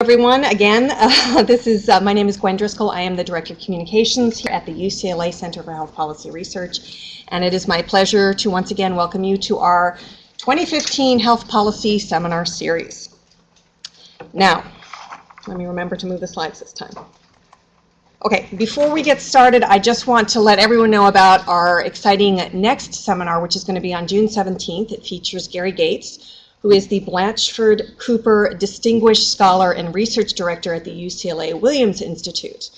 Everyone, again, my name is Gwen Driscoll. I am the Director of Communications here at the UCLA Center for Health Policy Research, and it is my pleasure to once again welcome you to our 2015 Health Policy Seminar Series. Now, let me remember to move the slides this time. Okay, before we get started, I just want to let everyone know about our exciting next seminar, which is going to be on June 17th. It features Gary Gates, who is the Blanchard Cooper Distinguished Scholar and Research Director at the UCLA Williams Institute.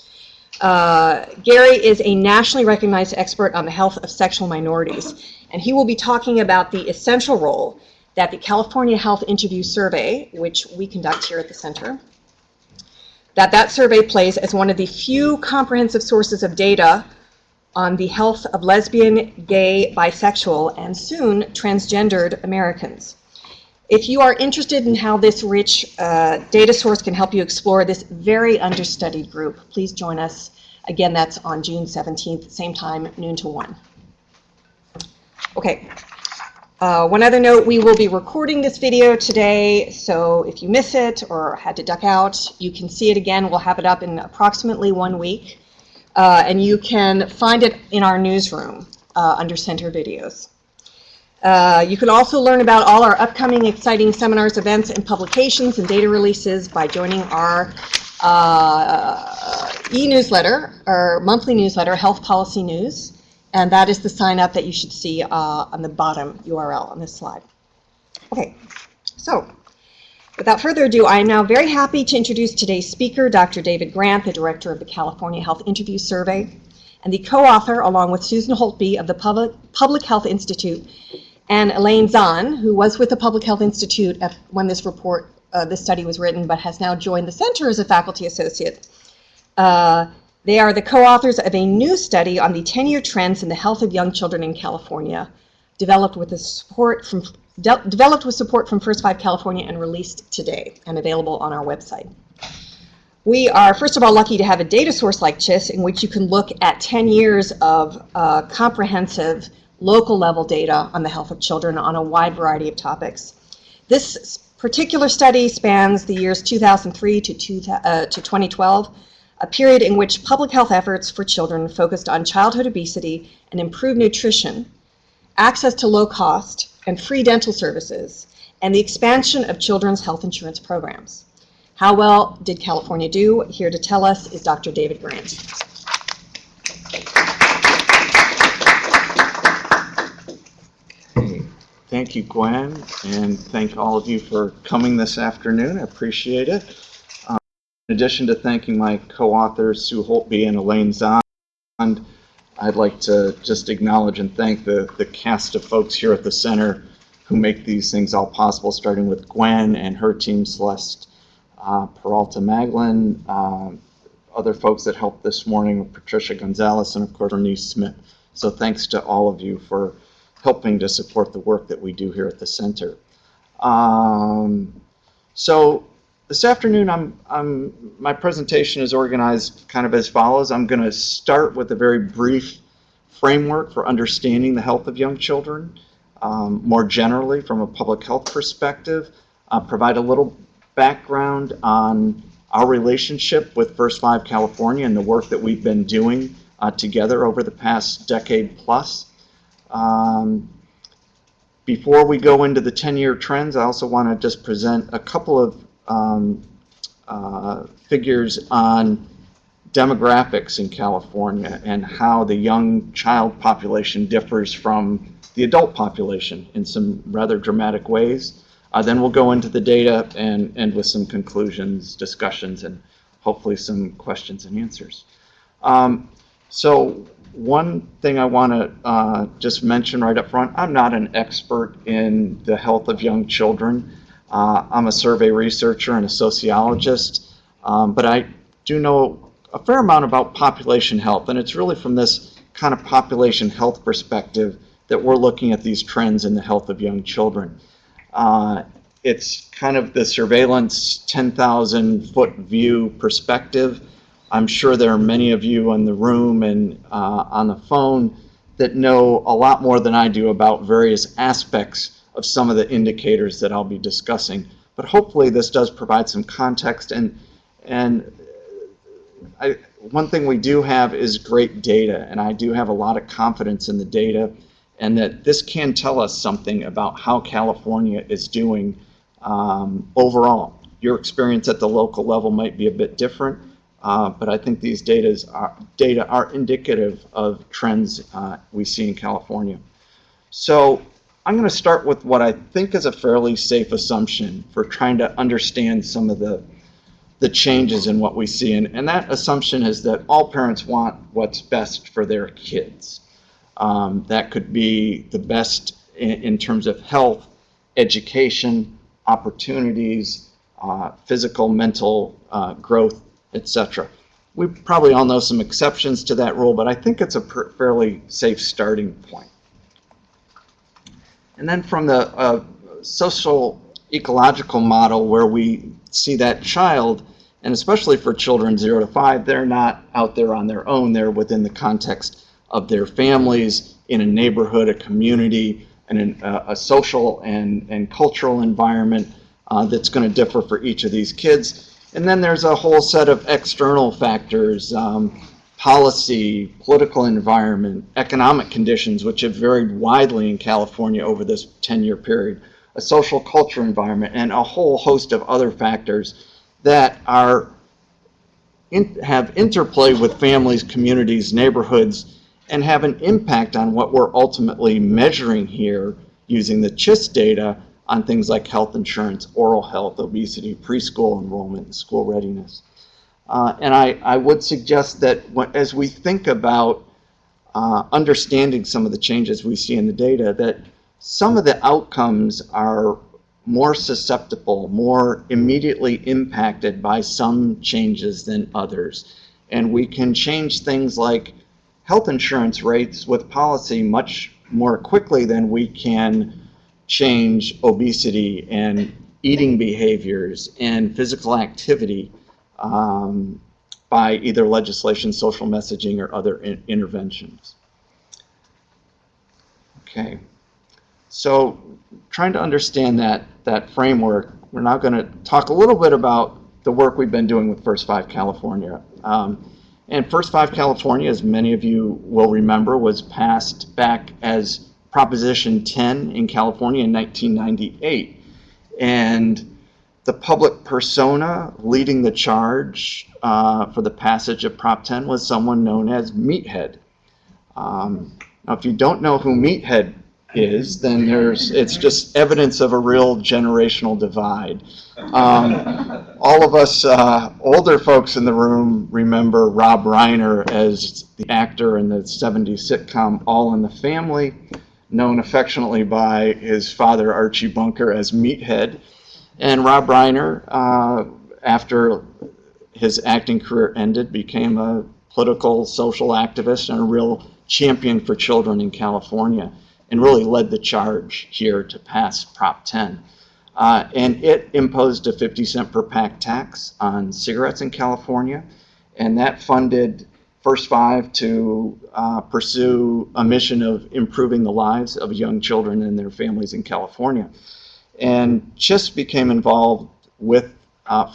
Gary is a nationally recognized expert on the health of sexual minorities, and he will be talking about the essential role that the California Health Interview Survey, which we conduct here at the center, that survey plays as one of the few comprehensive sources of data on the health of lesbian, gay, bisexual, and soon transgendered Americans. If you are interested in how this rich data source can help you explore this very understudied group, please join us. Again, that's on June 17th, same time, noon to 1. Okay. One other note, we will be recording this video today, so if you miss it or had to duck out, you can see it again. We'll have it up in approximately 1 week, and you can find it in our newsroom under Center Videos. You can also learn about all our upcoming exciting seminars, events, and publications and data releases by joining our e-newsletter, our monthly newsletter, Health Policy News. And that is the sign up that you should see on the bottom URL on this slide. Okay, so without further ado, I am now very happy to introduce today's speaker, Dr. David Grant, the director of the California Health Interview Survey, and the co-author, along with Susan Holtby of the Public Health Institute, and Elaine Zahn, who was with the Public Health Institute when this study was written, but has now joined the center as a faculty associate. They are the co-authors of a new study on the 10-year trends in the health of young children in California, developed with support from First 5 California and released today and available on our website. We are, first of all, lucky to have a data source like this in which you can look at 10 years of comprehensive local level data on the health of children on a wide variety of topics. This particular study spans the years 2003 to 2012, a period in which public health efforts for children focused on childhood obesity and improved nutrition, access to low cost and free dental services, and the expansion of children's health insurance programs. How well did California do? Here to tell us is Dr. David Grant. Okay. Thank you, Gwen, and thank all of you for coming this afternoon. I appreciate it. In addition to thanking my co-authors, Sue Holtby and Elaine Zahn, I'd like to just acknowledge and thank the cast of folks here at the center who make these things all possible, starting with Gwen and her team, Celeste Peralta Maglin, other folks that helped this morning, Patricia Gonzalez, and of course, Bernice Smith. So thanks to all of you for helping to support the work that we do here at the center. So this afternoon, my presentation is organized kind of as follows. I'm going to start with a very brief framework for understanding the health of young children, more generally from a public health perspective, provide a little background on our relationship with First 5 California and the work that we've been doing together over the past decade plus. Before we go into the 10-year trends, I also want to just present a couple of figures on demographics in California and how the young child population differs from the adult population in some rather dramatic ways. Then we'll go into the data and end with some conclusions, discussions, and hopefully some questions and answers. So one thing I want to just mention right up front, I'm not an expert in the health of young children. I'm a survey researcher and a sociologist, but I do know a fair amount about population health, and it's really from this kind of population health perspective that we're looking at these trends in the health of young children. It's kind of the surveillance 10,000-foot view perspective. I'm sure there are many of you in the room and on the phone that know a lot more than I do about various aspects of some of the indicators that I'll be discussing. but hopefully this does provide some context. One thing we do have is great data, and I do have a lot of confidence in the data, and that this can tell us something about how California is doing overall. Your experience at the local level might be a bit different, but I think these data are indicative of trends we see in California. So I'm going to start with what I think is a fairly safe assumption for trying to understand some of the changes in what we see. And that assumption is that all parents want what's best for their kids. That could be the best in terms of health, education, opportunities, physical, mental growth, etc. We probably all know some exceptions to that rule, but I think it's a fairly safe starting point. And then from the social ecological model, where we see that child, and especially for children 0 to 5, they're not out there on their own. They're within the context of their families, in a neighborhood, a community, and a social and cultural environment that's going to differ for each of these kids. And then there's a whole set of external factors, policy, political environment, economic conditions, which have varied widely in California over this 10-year period, a social culture environment, and a whole host of other factors that have interplay with families, communities, neighborhoods, and have an impact on what we're ultimately measuring here using the CHIS data on things like health insurance, oral health, obesity, preschool enrollment, and school readiness. And I would suggest that as we think about understanding some of the changes we see in the data, that some of the outcomes are more susceptible, more immediately impacted by some changes than others. And we can change things like health insurance rates with policy much more quickly than we can change obesity and eating behaviors and physical activity by either legislation, social messaging, or other interventions. Okay. So trying to understand that framework, we're now going to talk a little bit about the work we've been doing with First 5 California. And First 5 California, as many of you will remember, was passed back as Proposition 10 in California in 1998. And the public persona leading the charge for the passage of Prop 10 was someone known as Meathead. Now, if you don't know who Meathead is, then it's just evidence of a real generational divide. All of us older folks in the room remember Rob Reiner as the actor in the 70s sitcom All in the Family, known affectionately by his father Archie Bunker as Meathead. And Rob Reiner, after his acting career ended, became a political social activist and a real champion for children in California, and really led the charge here to pass Prop 10. And it imposed a 50-cent per pack tax on cigarettes in California, and that funded First 5 to pursue a mission of improving the lives of young children and their families in California. And CHIS became involved with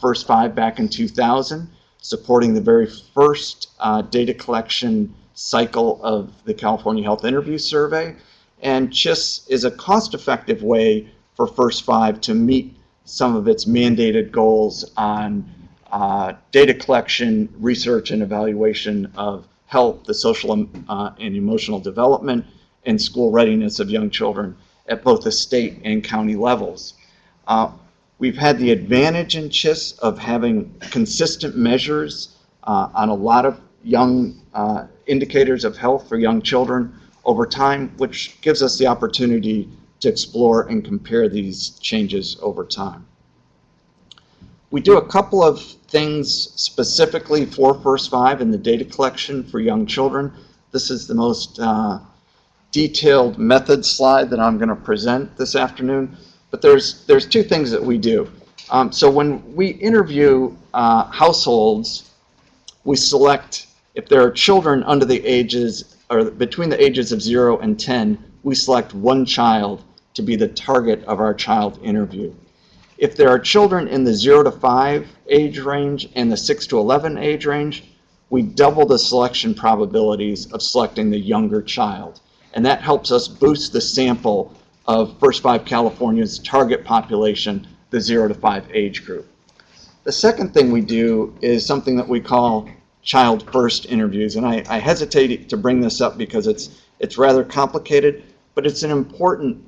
First 5 back in 2000, supporting the very first data collection cycle of the California Health Interview Survey. And CHIS is a cost-effective way for First 5 to meet some of its mandated goals on data collection, research, and evaluation of health, the social and emotional development, and school readiness of young children at both the state and county levels. We've had the advantage in CHIS of having consistent measures on a lot of young indicators of health for young children over time, which gives us the opportunity to explore and compare these changes over time. We do a couple of things specifically for First 5 in the data collection for young children. This is the most detailed method slide that I'm going to present this afternoon, but there's two things that we do. So when we interview households, we select, if there are children under the ages, or between the ages of 0 and 10, we select one child to be the target of our child interview. If there are children in the 0 to 5 age range and the 6 to 11 age range, we double the selection probabilities of selecting the younger child. And that helps us boost the sample of First 5 California's target population, the 0 to 5 age group. The second thing we do is something that we call child first interviews. And I hesitate to bring this up because it's rather complicated, but it's an important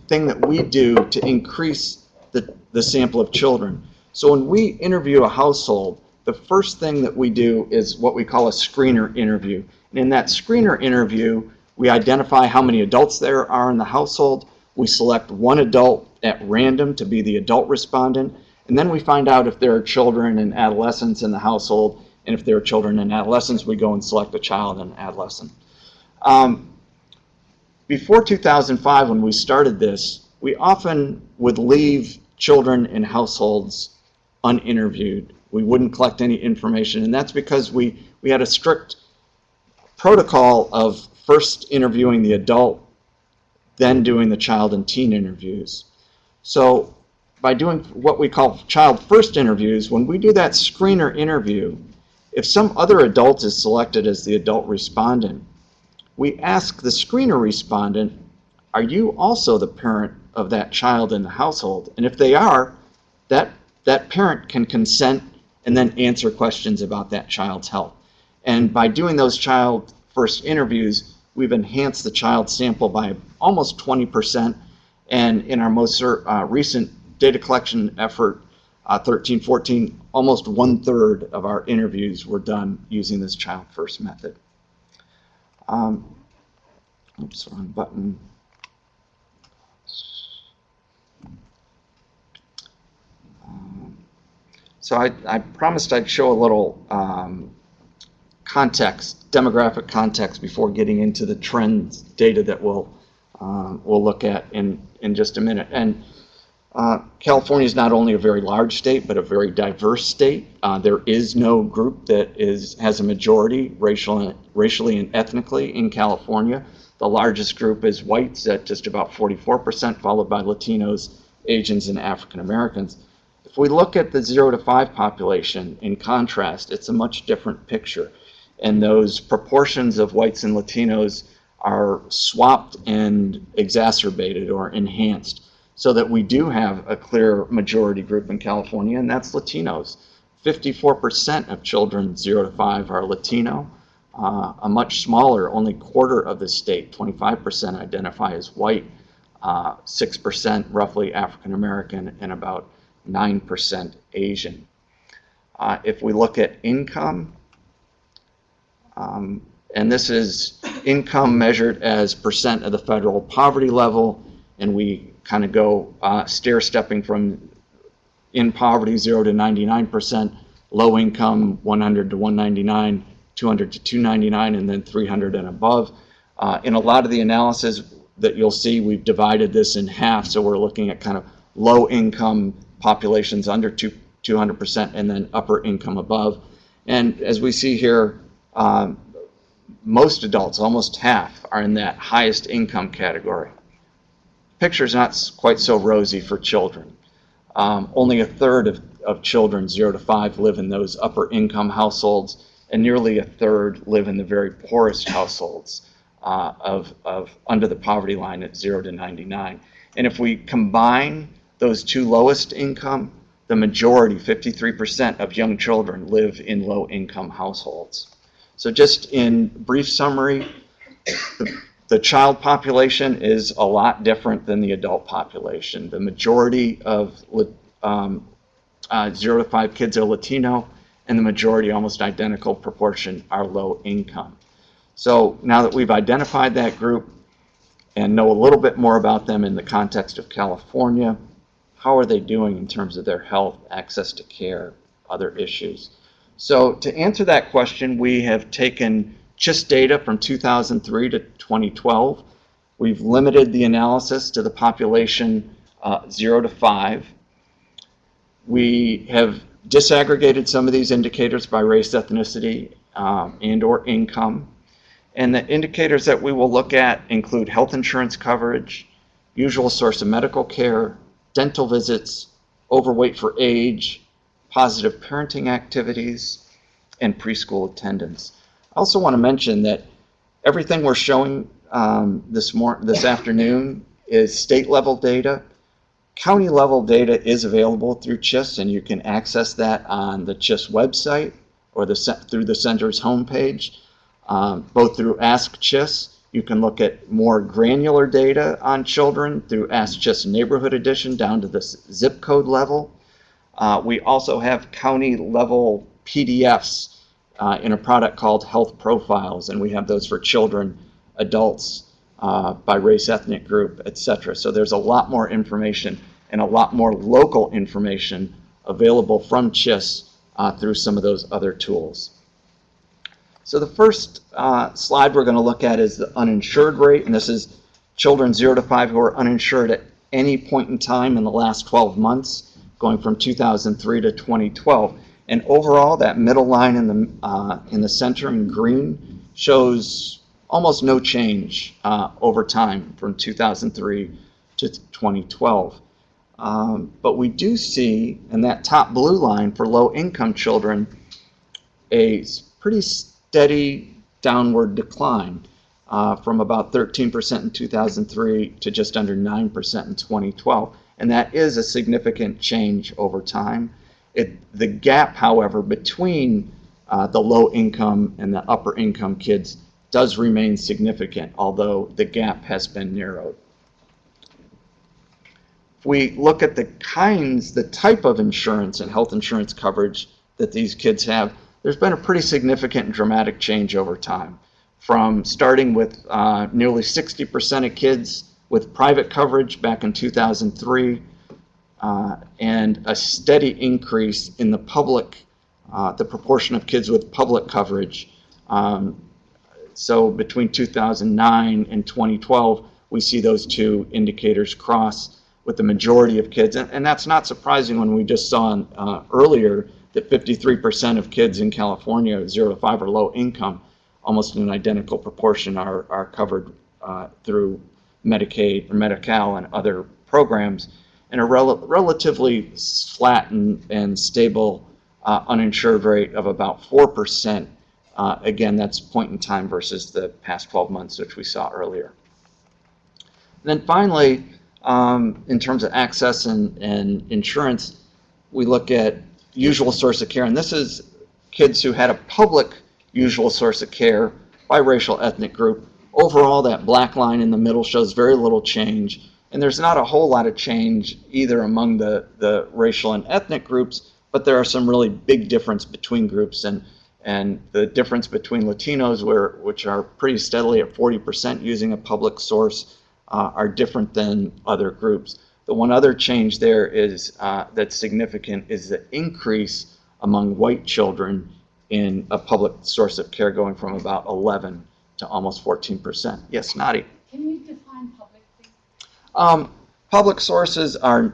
thing that we do to increase the sample of children. So when we interview a household, the first thing that we do is what we call a screener interview. And in that screener interview, we identify how many adults there are in the household. We select one adult at random to be the adult respondent. And then we find out if there are children and adolescents in the household. And if there are children and adolescents, we go and select a child and adolescent. Before 2005, when we started this, we often would leave children in households uninterviewed. We wouldn't collect any information, and that's because we had a strict protocol of first interviewing the adult, then doing the child and teen interviews. So by doing what we call child first interviews, when we do that screener interview, if some other adult is selected as the adult respondent, we ask the screener respondent, are you also the parent of that child in the household? And if they are, that parent can consent and then answer questions about that child's health. And by doing those child first interviews, we've enhanced the child sample by almost 20%. And in our most recent data collection effort, 13-14, almost 1/3 of our interviews were done using this child first method. Oops, wrong button. So I promised I'd show a little context, demographic context, before getting into the trends data that we'll look at in just a minute. And California is not only a very large state, but a very diverse state. There is no group that has a majority racially and ethnically in California. The largest group is whites at just about 44%, followed by Latinos, Asians, and African Americans. If we look at the 0 to 5 population, in contrast, it's a much different picture. And those proportions of whites and Latinos are swapped and exacerbated or enhanced, so that we do have a clear majority group in California, and that's Latinos. 54% of children 0 to 5 are Latino. A much smaller, only quarter of the state, 25%, identify as white, 6% roughly African American, and about 9% Asian. If we look at income, and this is income measured as percent of the federal poverty level, and we kind of go stair-stepping from in poverty 0 to 99%, low income 100 to 199, 200 to 299, and then 300 and above. In a lot of the analysis that you'll see, we've divided this in half, so we're looking at kind of low income populations under 200% and then upper income above. And as we see here, most adults, almost half, are in that highest income category. Picture's not quite so rosy for children. Only 1/3 of children 0 to 5 live in those upper income households, and nearly 1/3 live in the very poorest households of under the poverty line at 0 to 99. And if we combine those two lowest income, the majority, 53% of young children, live in low income households. So just in brief summary, the child population is a lot different than the adult population. The majority of 0 to 5 kids are Latino, and the majority, almost identical proportion, are low income. So now that we've identified that group and know a little bit more about them in the context of California, how are they doing in terms of their health, access to care, other issues? So to answer that question, we have taken just data from 2003 to 2012. We've limited the analysis to the population 0 to 5. We have disaggregated some of these indicators by race, ethnicity, and or income. And the indicators that we will look at include health insurance coverage, usual source of medical care, dental visits, overweight for age, positive parenting activities, and preschool attendance. I also want to mention that everything we're showing this afternoon is state level data. County level data is available through CHIS, and you can access that on the CHIS website or through the center's homepage, both through Ask CHIS. You can look at more granular data on children through Ask CHIS Neighborhood Edition down to the zip code level. We also have county level PDFs in a product called Health Profiles, and we have those for children, adults, by race, ethnic group, etc. So there's a lot more information and a lot more local information available from CHIS through some of those other tools. So the first slide we're going to look at is the uninsured rate, and this is children 0 to 5 who are uninsured at any point in time in the last 12 months, going from 2003 to 2012. And overall, that middle line in the center in green shows almost no change over time from 2003 to 2012. But we do see in that top blue line for low-income children a pretty steady downward decline from about 13% in 2003 to just under 9% in 2012. And that is a significant change over time. The gap, however, between the low-income and the upper-income kids does remain significant, although the gap has been narrowed. If we look at the type of insurance and health insurance coverage that these kids have, there's been a pretty significant and dramatic change over time, from starting with nearly 60% of kids with private coverage back in 2003, and a steady increase in the proportion of kids with public coverage. So between 2009 and 2012, we see those two indicators cross with the majority of kids. And that's not surprising when we just saw earlier that 53% of kids in California, 0 to 5 are low income, almost in an identical proportion are covered through Medicaid or Medi-Cal and other programs, and a relatively flat and stable uninsured rate of about 4%. Again, that's point in time versus the past 12 months, which we saw earlier. And then finally, in terms of access and insurance, we look at usual source of care, and this is kids who had a public usual source of care by racial ethnic group. Overall, that black line in the middle shows very little change, and there's not a whole lot of change either among the racial and ethnic groups, but there are some really big difference between groups, and the difference between Latinos, which are pretty steadily at 40% using a public source, are different than other groups. The one other change there is that's significant is the increase among white children in a public source of care, going from about 11 to almost 14%. Yes, Nadi? Can you define public, please? Public sources are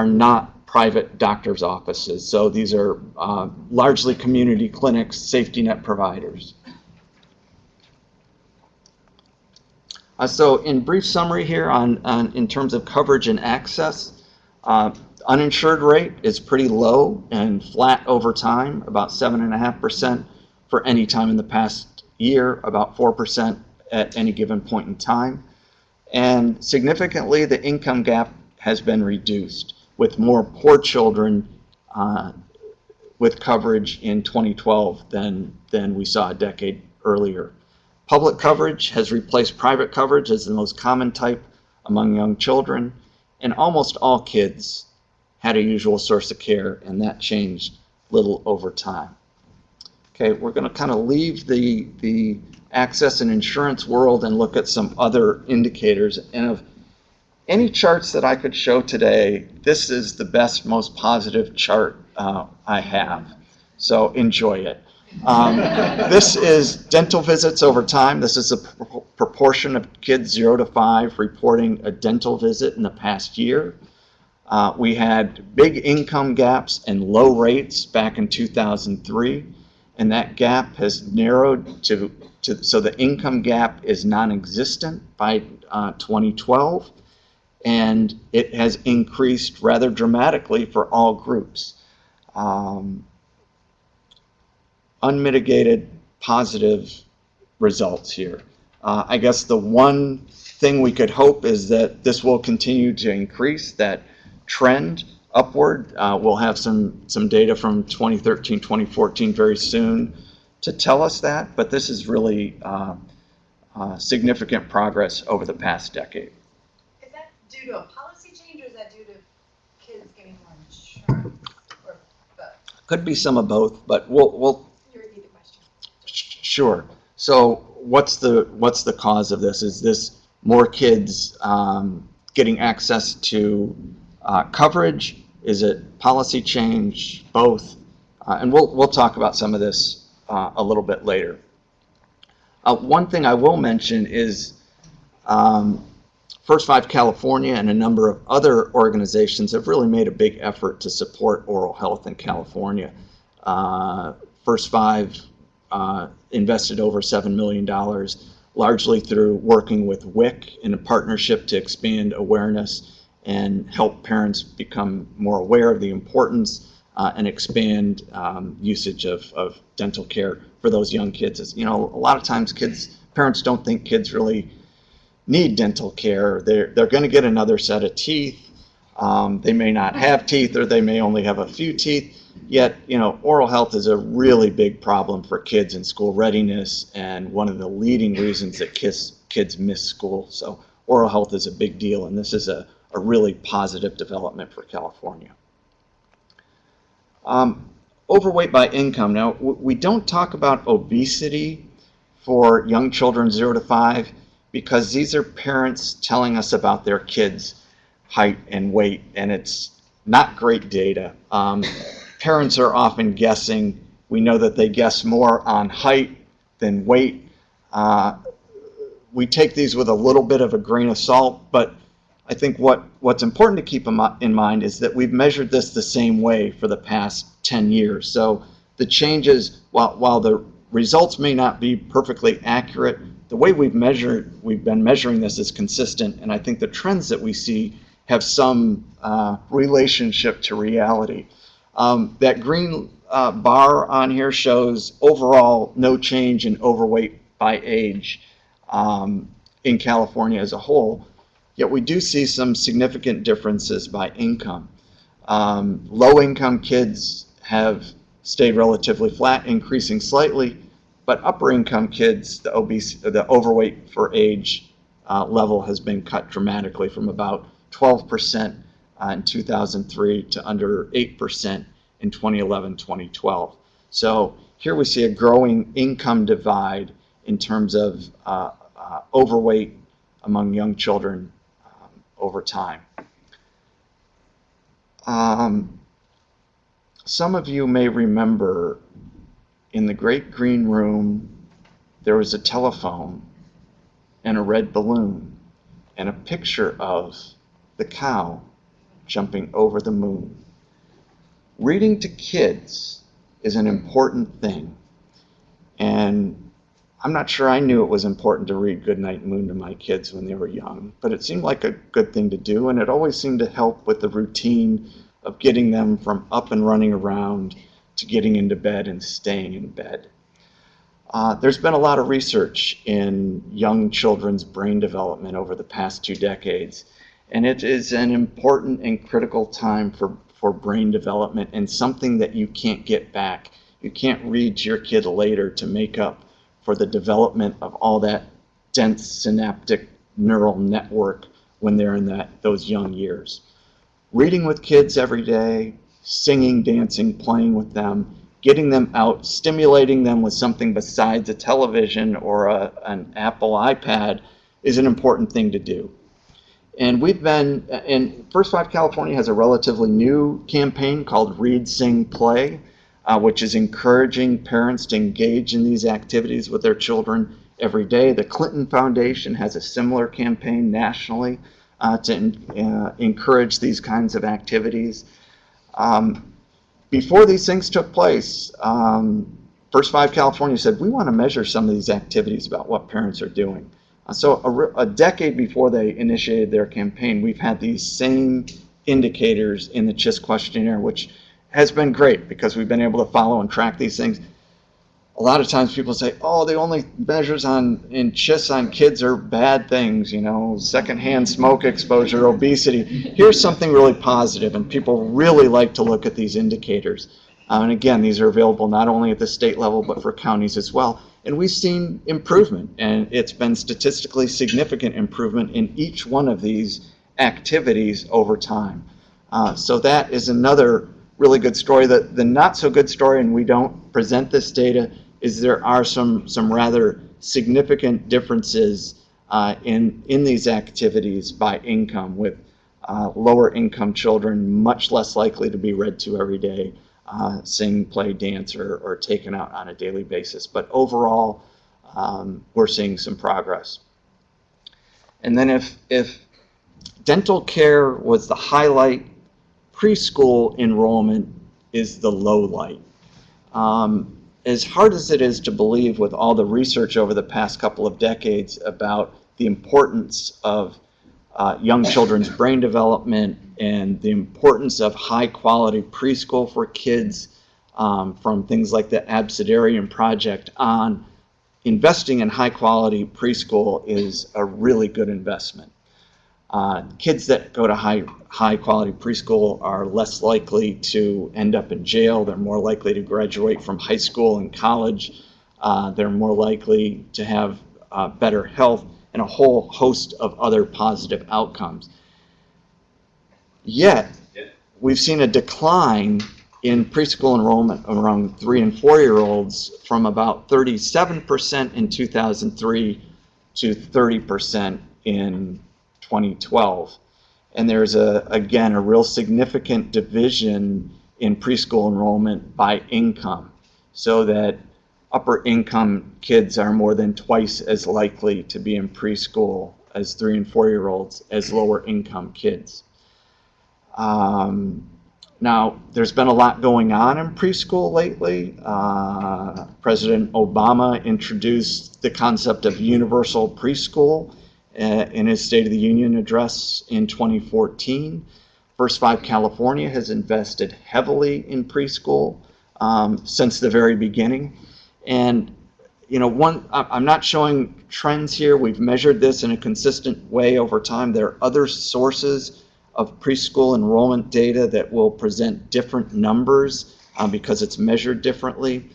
not private doctors' offices. So these are largely community clinics, safety net providers. So in brief summary here in terms of coverage and access, uninsured rate is pretty low and flat over time, about 7.5% for any time in the past year, about 4% at any given point in time. And significantly, the income gap has been reduced, with more poor children with coverage in 2012 than we saw a decade earlier. Public coverage has replaced private coverage as the most common type among young children, and almost all kids had a usual source of care, and that changed little over time. Okay, we're going to kind of leave the access and insurance world and look at some other indicators. And of any charts that I could show today, this is the best, most positive chart I have. So enjoy it. This is dental visits over time. This is a proportion of kids 0 to 5 reporting a dental visit in the past year. We had big income gaps and low rates back in 2003, and that gap has narrowed so the income gap is non-existent by 2012, and it has increased rather dramatically for all groups. Unmitigated positive results here. I guess the one thing we could hope is that this will continue to increase, that trend upward. We'll have some data from 2013, 2014 very soon to tell us that, but this is really significant progress over the past decade. Is that due to a policy change, or is that due to kids getting more mature, or both? Could be some of both, but we'll You repeat the question. Sure. So what's the cause of this? Is this more kids getting access to coverage? Is it policy change? Both? And we'll talk about some of this a little bit later. One thing I will mention is First Five California and a number of other organizations have really made a big effort to support oral health in California. First Five invested over $7 million, largely through working with WIC in a partnership to expand awareness and help parents become more aware of the importance and expand usage of dental care for those young kids. As you know, a lot of times parents don't think kids really need dental care. They're going to get another set of teeth. They may not have teeth, or they may only have a few teeth. Yet, you know, oral health is a really big problem for kids in school readiness, and one of the leading reasons that kids miss school. So oral health is a big deal, and this is a really positive development for California. Overweight by income. Now, we don't talk about obesity for young children 0 to 5 because these are parents telling us about their kids' height and weight, and it's not great data. Parents are often guessing. We know that they guess more on height than weight. We take these with a little bit of a grain of salt, but I think what's important to keep in mind is that we've measured this the same way for the past 10 years. So the changes, while the results may not be perfectly accurate, the way we've been measuring this is consistent, and I think the trends that we see have some relationship to reality. That green bar on here shows overall no change in overweight by age in California as a whole, yet we do see some significant differences by income. Low-income kids have stayed relatively flat, increasing slightly, but upper-income kids, the overweight for age level has been cut dramatically from about 12% in 2003 to under 8% in 2011-2012. So here we see a growing income divide in terms of overweight among young children over time. Some of you may remember in the great green room there was a telephone and a red balloon and a picture of the cow jumping over the moon. Reading to kids is an important thing, and I'm not sure I knew it was important to read Goodnight Moon to my kids when they were young, but it seemed like a good thing to do, and it always seemed to help with the routine of getting them from up and running around to getting into bed and staying in bed. There's been a lot of research in young children's brain development over the past 2 decades, and it is an important and critical time for brain development, and something that you can't get back. You can't read to your kid later to make up for the development of all that dense synaptic neural network when they're in those young years. Reading with kids every day, singing, dancing, playing with them, getting them out, stimulating them with something besides a television or an Apple iPad is an important thing to do. And First Five California has a relatively new campaign called Read, Sing, Play, which is encouraging parents to engage in these activities with their children every day. The Clinton Foundation has a similar campaign nationally to encourage these kinds of activities. Before these things took place, First Five California said, we want to measure some of these activities about what parents are doing. So a decade before they initiated their campaign, we've had these same indicators in the CHIS questionnaire, which has been great because we've been able to follow and track these things. A lot of times people say, oh, the only measures in CHIS on kids are bad things, secondhand smoke exposure, obesity. Here's something really positive, and people really like to look at these indicators. And again, these are available not only at the state level, but for counties as well. And we've seen improvement, and it's been statistically significant improvement in each one of these activities over time. So that is another really good story. The not so good story, and we don't present this data, is there are some rather significant differences in these activities by income, with lower income children much less likely to be read to every day, sing, play, dance, or taken out on a daily basis. But overall, we're seeing some progress. And then if dental care was the highlight, preschool enrollment is the low light. As hard as it is to believe, with all the research over the past couple of decades about the importance of young children's brain development and the importance of high quality preschool for kids, from things like the Absidarian Project on, investing in high quality preschool is a really good investment. Kids that go to high quality preschool are less likely to end up in jail. They're more likely to graduate from high school and college. They're more likely to have better health and a whole host of other positive outcomes. Yet, we've seen a decline in preschool enrollment among 3 and 4-year-olds from about 37% in 2003 to 30% in 2012. And there's again a real significant division in preschool enrollment by income, so that upper income kids are more than twice as likely to be in preschool as 3 and 4-year-olds as lower income kids. Now, there's been a lot going on in preschool lately. President Obama introduced the concept of universal preschool in his State of the Union address in 2014. First Five California has invested heavily in preschool since the very beginning. And I'm not showing trends here. We've measured this in a consistent way over time. There are other sources of preschool enrollment data that will present different numbers because it's measured differently.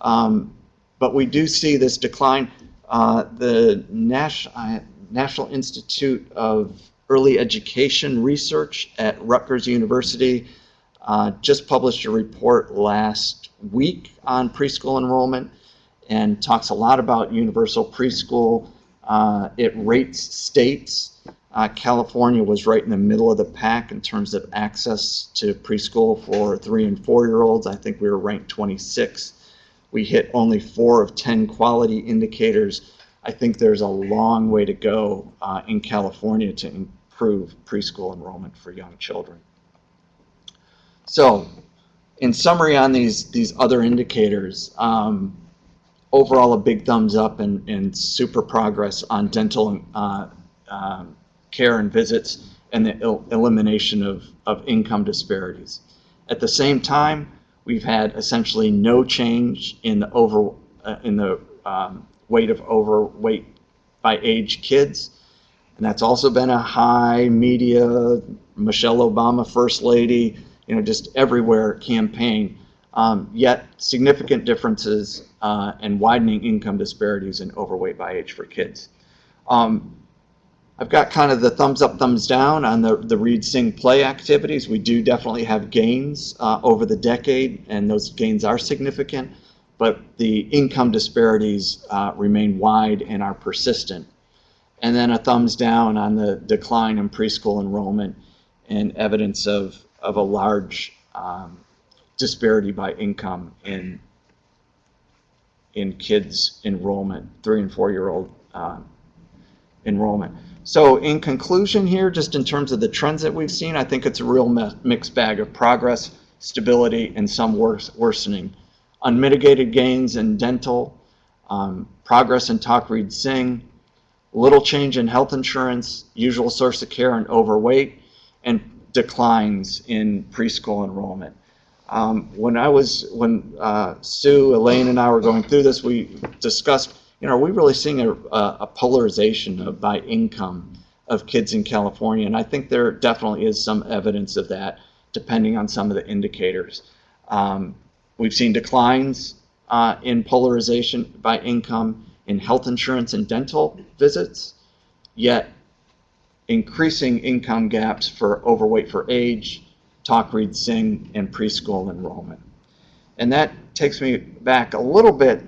But we do see this decline. The National Institute of Early Education Research at Rutgers University just published a report last week on preschool enrollment and talks a lot about universal preschool. It rates states. California was right in the middle of the pack in terms of access to preschool for 3 and 4-year-olds. I think we were ranked 26th. We hit only 4 of 10 quality indicators. I think there's a long way to go in California to improve preschool enrollment for young children. So, in summary on these other indicators, overall a big thumbs up and super progress on dental care and visits and the elimination of income disparities. At the same time, we've had essentially no change in the weight of overweight by age kids, and that's also been a high media, Michelle Obama, First Lady, just everywhere campaign. Yet significant differences and widening income disparities in overweight by age for kids. I've got kind of the thumbs up, thumbs down on the read, sing, play activities. We do definitely have gains over the decade, and those gains are significant, but the income disparities remain wide and are persistent. And then a thumbs down on the decline in preschool enrollment and evidence of a large disparity by income in kids enrollment, 3 and 4-year-old enrollment. So in conclusion here, just in terms of the trends that we've seen, I think it's a real mixed bag of progress, stability, and some worsening. Unmitigated gains in dental, progress in talk, read, sing, little change in health insurance, usual source of care, and overweight, and declines in preschool enrollment. When Sue, Elaine, and I were going through this, we discussed, are we really seeing a polarization by income of kids in California? And I think there definitely is some evidence of that, depending on some of the indicators. We've seen declines in polarization by income in health insurance and dental visits, yet increasing income gaps for overweight for age, talk, read, sing, and preschool enrollment. And that takes me back a little bit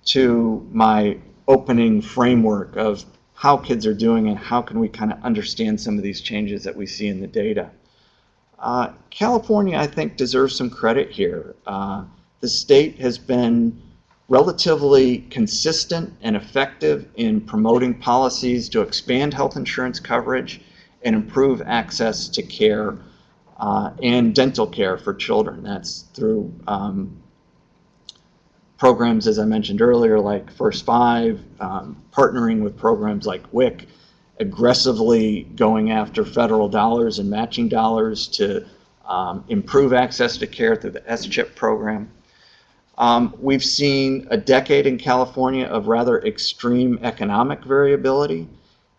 to my opening framework of how kids are doing and how can we kind of understand some of these changes that we see in the data. California, I think, deserves some credit here. The state has been relatively consistent and effective in promoting policies to expand health insurance coverage and improve access to care and dental care for children. That's through programs, as I mentioned earlier, like First Five, partnering with programs like WIC, aggressively going after federal dollars and matching dollars to improve access to care through the S-CHIP program. We've seen a decade in California of rather extreme economic variability,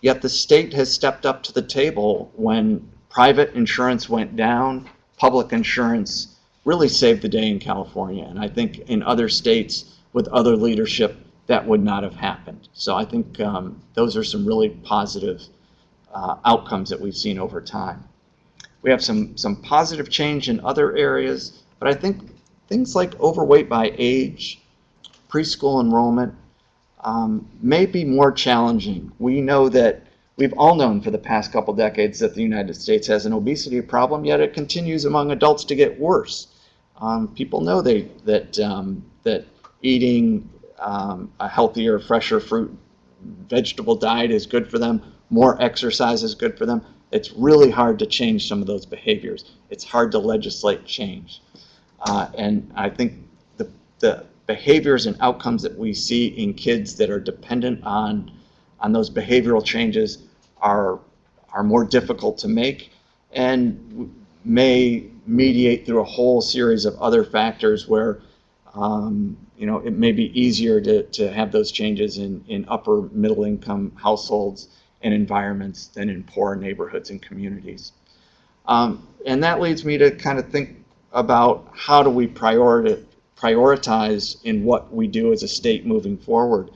yet the state has stepped up to the table when private insurance went down. Public insurance really saved the day in California, and I think in other states with other leadership that would not have happened. So I think those are some really positive outcomes that we've seen over time. We have some positive change in other areas, but I think things like overweight by age, preschool enrollment, may be more challenging. We know that we've all known for the past couple decades that the United States has an obesity problem, yet it continues among adults to get worse. People know that eating a healthier, fresher fruit, vegetable diet is good for them. More exercise is good for them. It's really hard to change some of those behaviors. It's hard to legislate change. And I think the behaviors and outcomes that we see in kids that are dependent on those behavioral changes are more difficult to make and may mediate through a whole series of other factors where it may be easier to have those changes in upper middle income households and environments than in poor neighborhoods and communities. And that leads me to kind of think about how do we prioritize in what we do as a state moving forward.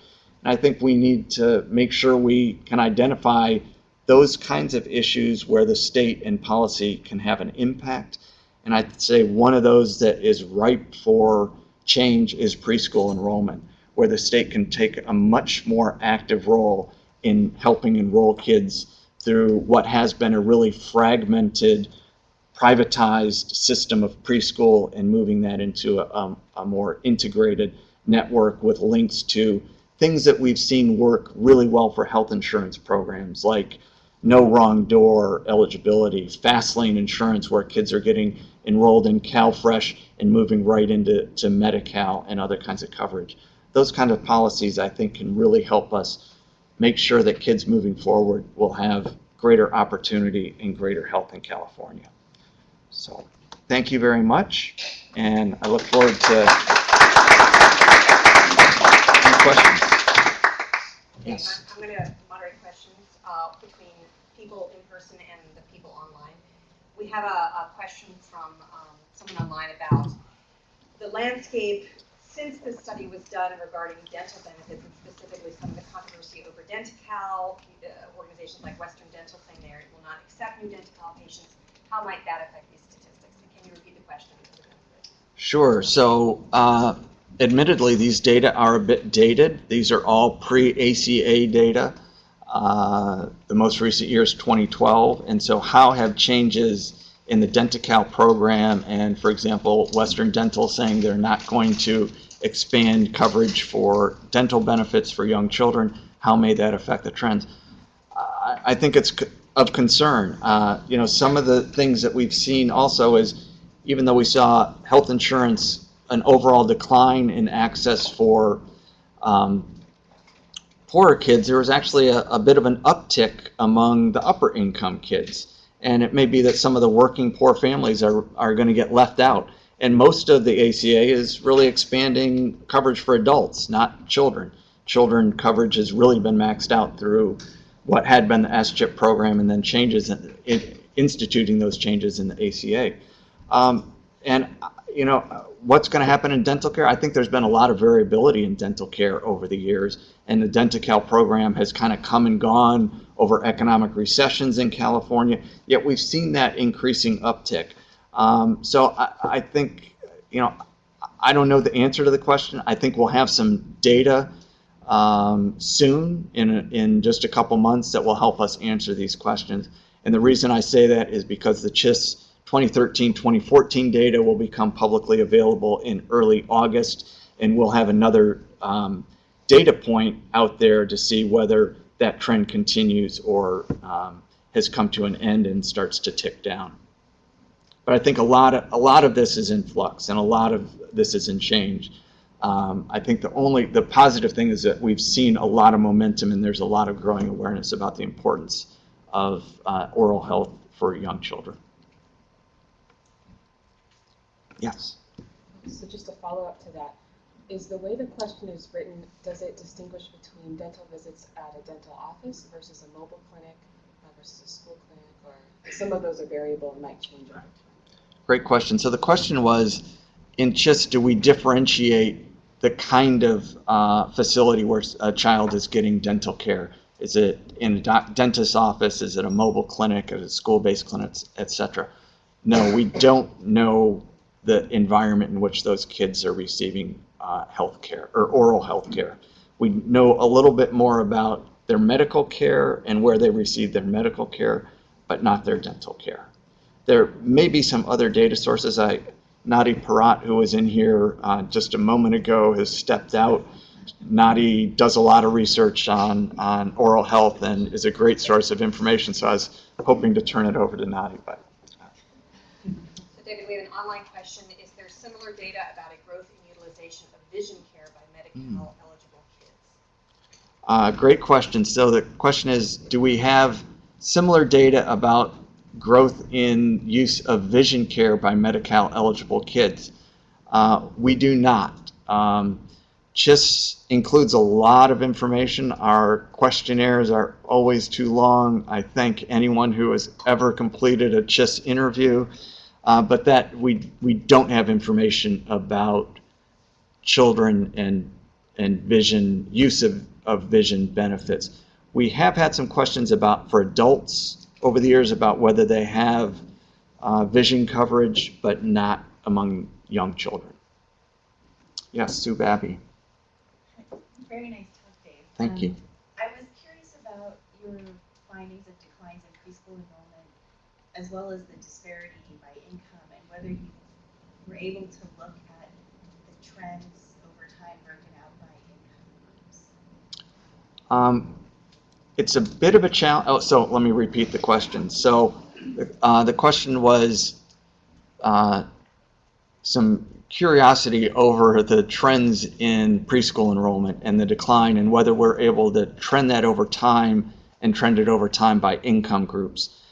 And I think we need to make sure we can identify those kinds of issues where the state and policy can have an impact. And I'd say one of those that is ripe for change is preschool enrollment, where the state can take a much more active role in helping enroll kids through what has been a really fragmented, privatized system of preschool and moving that into a more integrated network with links to things that we've seen work really well for health insurance programs like no wrong door eligibility, fast lane insurance where kids are getting enrolled in CalFresh and moving right into Medi-Cal and other kinds of coverage. Those kind of policies I think can really help us make sure that kids moving forward will have greater opportunity and greater health in California. So thank you very much, and I look forward to any questions. Yes. I'm going to moderate questions between people in person and the people online. We have a question from someone online about the landscape since this study was done regarding dental benefits and specifically some of the controversy over Denti-Cal, organizations like Western Dental saying they will not accept new Denti-Cal patients. How might that affect these statistics? And can you repeat the question? Sure. So admittedly, these data are a bit dated. These are all pre-ACA data. The most recent year is 2012. And so how have changes in the Denti-Cal program and, for example, Western Dental saying they're not going to expand coverage for dental benefits for young children, how may that affect the trends? I think it's of concern. Some of the things that we've seen also is, even though we saw health insurance, an overall decline in access for poorer kids, there was actually a bit of an uptick among the upper income kids. And it may be that some of the working poor families are going to get left out. And most of the ACA is really expanding coverage for adults, not children. Children coverage has really been maxed out through what had been the SCHIP program and then changes in instituting those changes in the ACA. And you know, what's going to happen in dental care? I think there's been a lot of variability in dental care over the years, and the DentaCal program has kind of come and gone over economic recessions in California, yet we've seen that increasing uptick. So I think, you know, I don't know the answer to the question. I think we'll have some data soon, in just a couple months, that will help us answer these questions. And the reason I say that is because the CHIS 2013-2014 data will become publicly available in early August, and we'll have another data point out there to see whether that trend continues or has come to an end and starts to tick down. But I think a lot of this is in flux, and a lot of this is in change. I think the positive thing is that we've seen a lot of momentum, and there's a lot of growing awareness about the importance of oral health for young children. Yes. So just a follow-up to that, is the way the question is written, does it distinguish between dental visits at a dental office versus a mobile clinic versus a school clinic, or some of those are variable and might change over time? Great question. So the question was, in CHIS, do we differentiate the kind of facility where a child is getting dental care? Is it in a dentist's office? Is it a mobile clinic? Is it school-based clinics, etc.? No, we don't know the environment in which those kids are receiving health care or oral health care. We know a little bit more about their medical care and where they receive their medical care, but not their dental care. There may be some other data sources. Nadi Parat, who was in here just a moment ago, has stepped out. Nadi does a lot of research on oral health and is a great source of information, so I was hoping to turn it over to Nadi. But So David, we have an online question. Is there similar data about a growth in utilization of vision care by Medi-Cal eligible kids? Great question. So the question is, do we have similar data about growth in use of vision care by Medi-Cal eligible kids? We do not. CHIS includes a lot of information. Our questionnaires are always too long. I thank anyone who has ever completed a CHIS interview, but that we don't have information about children and vision, use of vision benefits. We have had some questions for adults over the years about whether they have vision coverage, but not among young children. Yes, Sue Babby. Very nice talk, Dave. Thank you. I was curious about your findings of declines in preschool enrollment, as well as the disparity by income, and whether you were able to look at the trends over time broken out by income groups. It's a bit of a challenge. Oh, so let me repeat the question. So the question was some curiosity over the trends in preschool enrollment and the decline, and whether we're able to trend that over time and trend it over time by income groups.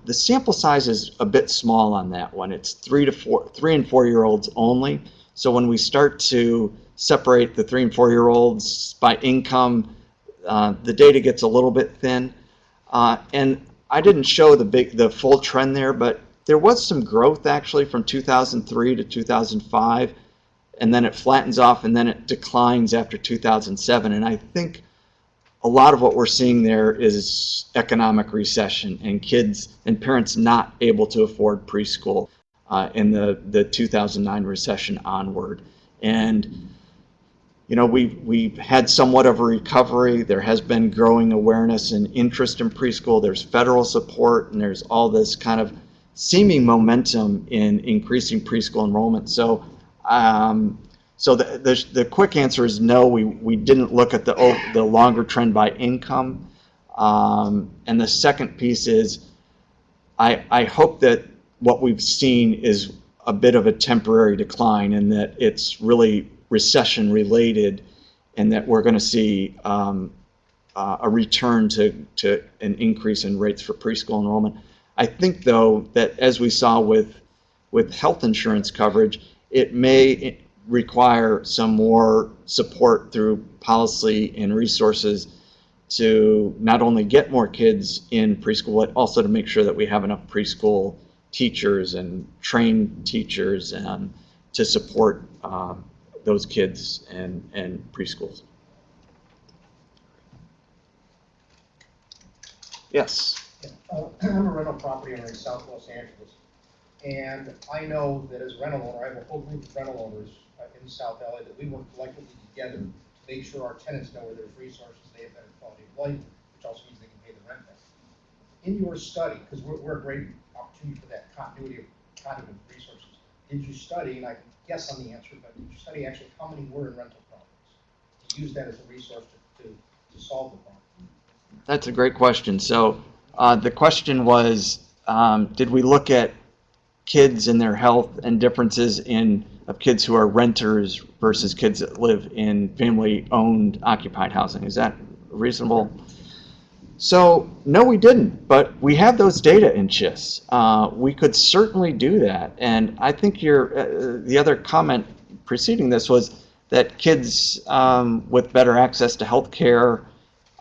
The sample size is a bit small on that one. It's 3 and 4 year olds only. So when we start to separate the 3 and 4 year olds by income, the data gets a little bit thin, and I didn't show the full trend there, but there was some growth actually from 2003 to 2005, and then it flattens off, and then it declines after 2007. And I think a lot of what we're seeing there is economic recession and kids and parents not able to afford preschool in the 2009 recession onward. And you know, we've had somewhat of a recovery. There has been growing awareness and interest in preschool. There's federal support, and there's all this kind of seeming momentum in increasing preschool enrollment. So, the quick answer is no. We didn't look at the longer trend by income. And the second piece is, I hope that what we've seen is a bit of a temporary decline, and that it's really recession related, and that we're going to see a return to an increase in rates for preschool enrollment. I think, though, that as we saw with health insurance coverage, it may require some more support through policy and resources to not only get more kids in preschool, but also to make sure that we have enough preschool teachers and trained teachers to support those kids and preschools. Yes. I'm a rental property owner in South Los Angeles, and I know that as a rental owner, I have a whole group of rental owners in South LA that we work collectively together to make sure our tenants know where there's resources, they have better quality of life, which also means they can pay the rent better. In your study, because we're a great opportunity for that continuity of resources, did you study, and I can guess on the answer, but did you study actually how many were in rental properties to use that as a resource to solve the problem? That's a great question. So the question was, did we look at kids and their health and differences of kids who are renters versus kids that live in family-owned occupied housing? Is that reasonable? So no, we didn't, but we have those data in CHIS. We could certainly do that, and I think the other comment preceding this was that kids with better access to health care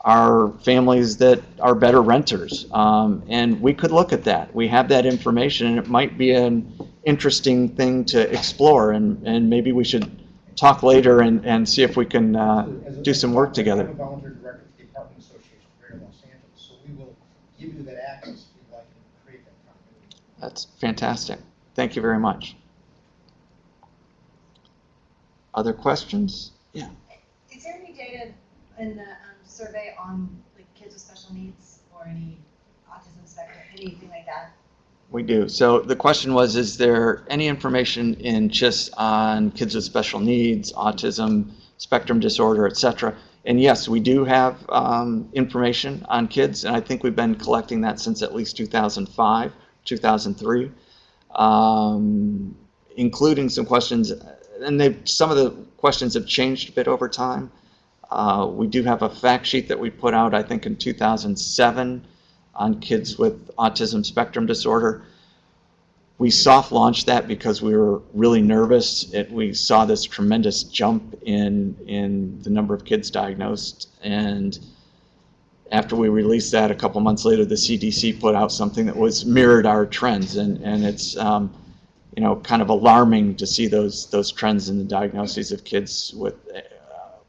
are families that are better renters, and we could look at that. We have that information, and it might be an interesting thing to explore, and maybe we should talk later and see if we can do some work together. I'm a volunteer director of the Apartment Association of Greater Los Angeles, so we will give you that access if you'd like and create that continuity. That's fantastic. Thank you very much. Other questions? Yeah. Is there any data in the survey on like kids with special needs or any autism spectrum, anything like that? We do. So the question was, is there any information in CHIS on kids with special needs, autism, spectrum disorder, etc.? And yes, we do have information on kids, and I think we've been collecting that since at least 2005, 2003, including some questions, and some of the questions have changed a bit over time. We do have a fact sheet that we put out, I think, in 2007 on kids with autism spectrum disorder. We soft launched that because we were really nervous. We saw this tremendous jump in the number of kids diagnosed, and after we released that a couple months later, the CDC put out something that mirrored our trends, and it's kind of alarming to see those trends in the diagnoses of kids with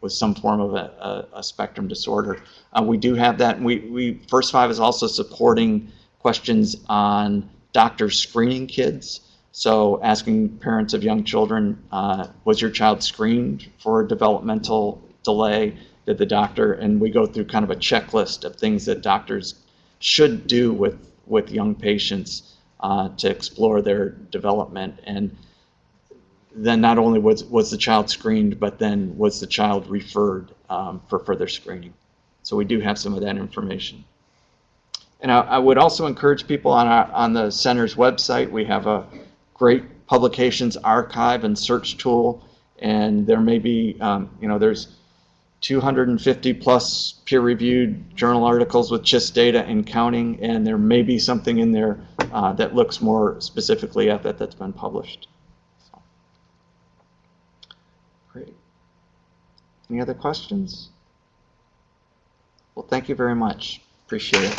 some form of a spectrum disorder. We do have that, and we First Five is also supporting questions on doctors screening kids. So asking parents of young children, was your child screened for developmental delay? Did the doctor, and we go through kind of a checklist of things that doctors should do with young patients to explore their development. And then not only was the child screened, but then was the child referred for further screening. So we do have some of that information. And I would also encourage people on the center's website. We have a great publications archive and search tool, and there may be, there's 250 plus peer-reviewed journal articles with CHIS data and counting, and there may be something in there that looks more specifically at that's been published. So. Great. Any other questions? Well, thank you very much. Appreciate it.